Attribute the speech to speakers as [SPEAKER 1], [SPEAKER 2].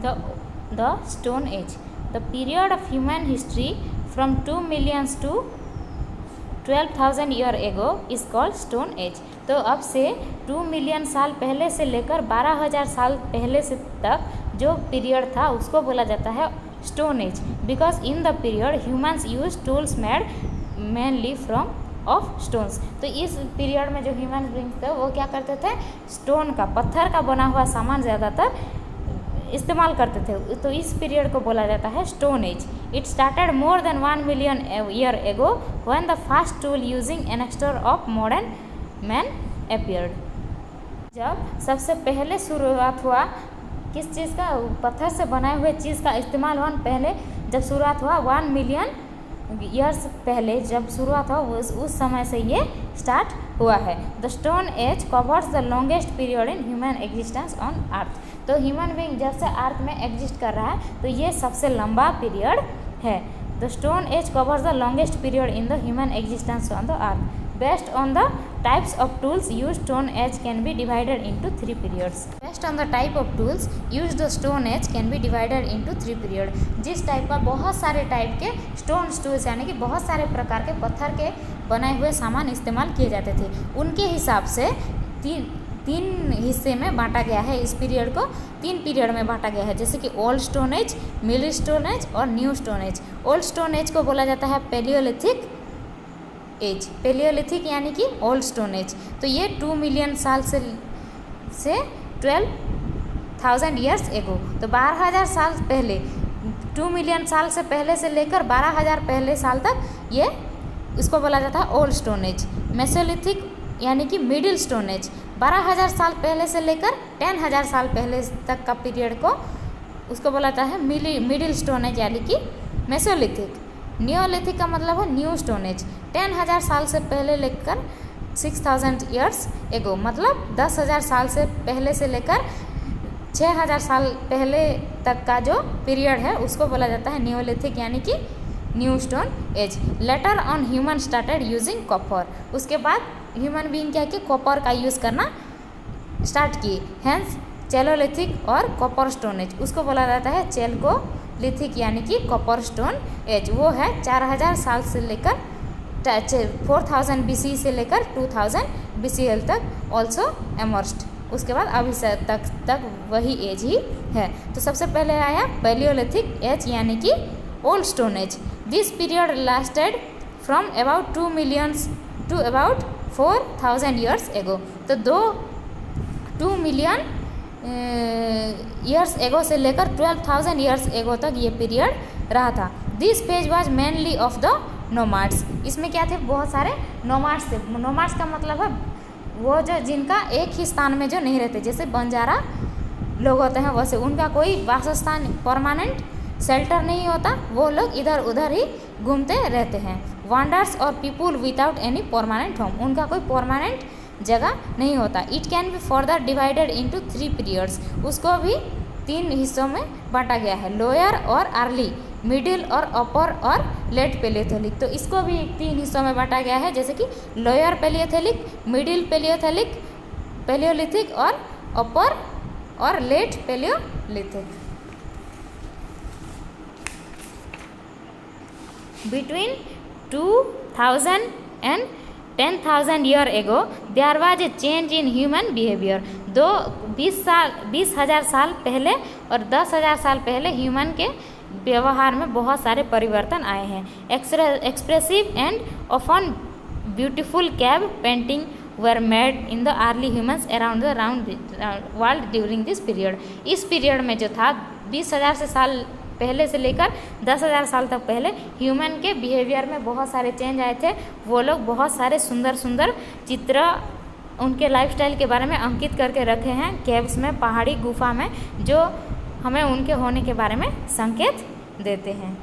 [SPEAKER 1] the Stone Age. The period of human history from 2 million to 12,000 year ago is called Stone Age. तो अब से 2 million साल पहले से लेकर 12,000 साल पहले से तक जो पीरियड था उसको बोला जाता है stone as, because in the period humans use tools made mainly from of stones. तो इस पीरियड में जो ह्यूमन बींग्स थे वो क्या करते थे, स्टोन का, पत्थर का बना हुआ सामान ज़्यादातर इस्तेमाल करते थे। तो इस पीरियड को बोला जाता है stone age. It started more than 1 million year ago when the first tool using an extra of modern man appeared. जब सबसे पहले शुरुआत हुआ किस चीज़ का, पत्थर से बनाए हुए चीज़ का इस्तेमाल हुआ पहले जब शुरुआत हुआ 1 मिलियन ईयर्स पहले जब शुरुआत हुआ उस समय से ये स्टार्ट हुआ है। The stone age covers the longest period in human existence on earth. तो ह्यूमन बीइंग जब से अर्थ में एग्जिस्ट कर रहा है तो ये सबसे लंबा पीरियड है। The stone age covers the longest period in the human existence on the earth. Based on the types of tools used, Stone Age can be divided into 3 periods. Based on the type of tools used, the Stone Age can be divided into 3 periods. जिस type का, बहुत सारे type के stone tools यानी कि बहुत सारे प्रकार के पत्थर के बनाए हुए सामान इस्तेमाल किए जाते थे, उनके हिसाब से तीन हिस्से में बांटा गया है। इस पीरियड को 3 पीरियड में बांटा गया है, जैसे कि old stone age, middle stone age और new stone age. Old stone age को बोला जाता है पैलियोलिथिक एज, पैलियोलिथिक यानी कि ओल्ड स्टोन एज। तो ये 2 मिलियन साल से 12,000 ईयर्स एगो, तो 12,000 साल पहले, 2 मिलियन साल से पहले से लेकर 12,000 पहले साल तक ये इसको बोला जाता है ओल्ड स्टोन एज। मेसोलिथिक यानी कि मिडिल स्टोन एज, 12,000 साल पहले से लेकर 10,000 साल पहले तक का पीरियड को उसको बोला जाता है मिडिल स्टोन एज यानी कि मेसोलिथिक। नियोलिथिक का मतलब है न्यू स्टोन एज, 10,000 साल से पहले लेकर 6,000 ईयर्स एगो, मतलब 10,000 साल से पहले से लेकर 6,000 साल पहले तक का जो पीरियड है उसको बोला जाता है नियोलिथिक यानी कि new stone as. Later on human started using copper. उसके बाद ह्यूमन बीइंग क्या कि कॉपर का यूज़ करना स्टार्ट किए, हेंस चेलोलिथिक और कॉपर स्टोन एज। उसको बोला जाता है चेल्कोलिथिक यानी कि कॉपर स्टोन एज। वो है 4,000 साल से लेकर 4,000 BC से लेकर 2,000 BCL तक ऑल्सो एमर्स्ड। उसके बाद अभी तक वही एज ही है। तो सबसे पहले आया पैलियोलिथिक एज यानी कि old stone age. This period lasted from about 2 millions to about 4,000 years ago. तो 2 मिलियन ईयर्स एगो से लेकर 12,000 ईयर्स एगो तक ये पीरियड रहा था। This page was mainly of the nomads. इसमें क्या थे, बहुत सारे नोमाड्स थे। नोमाड्स का मतलब है वो जो जिनका एक ही स्थान में जो नहीं रहते, जैसे बंजारा लोग होते हैं वैसे, उनका कोई वासस्थान परमानेंट शेल्टर नहीं होता, वो लोग इधर उधर ही घूमते रहते हैं। वांडर्स और people without any permanent home, उनका कोई परमानेंट जगह नहीं होता। It can be further divided into 3 periods. उसको भी 3 हिस्सों में बांटा गया है, लोअर और अर्ली, मिडिल और अपर और लेट पैलियोलिथिक। तो इसको भी 3 हिस्सों में बांटा गया है, जैसे कि लोअर पैलियोलिथिक, मिडिल पैलियोलिथिक और अपर और late Palaeolithic. Between 2,000 and 10,000 year ago, there was a change in human behavior. 20,000 साल पहले और 10,000 साल पहले ह्यूमन के व्यवहार में बहुत सारे परिवर्तन आए हैं। Expressive and often beautiful cave painting were made in the early humans around the world during this period. इस पीरियड में जो था 20,000 से साल पहले से लेकर 10,000 साल तक पहले ह्यूमन के बिहेवियर में बहुत सारे चेंज आए थे। वो लोग बहुत सारे सुंदर सुंदर चित्र उनके लाइफस्टाइल के बारे में अंकित करके रखे हैं केव्स में, पहाड़ी गुफा में, जो हमें उनके होने के बारे में संकेत देते हैं।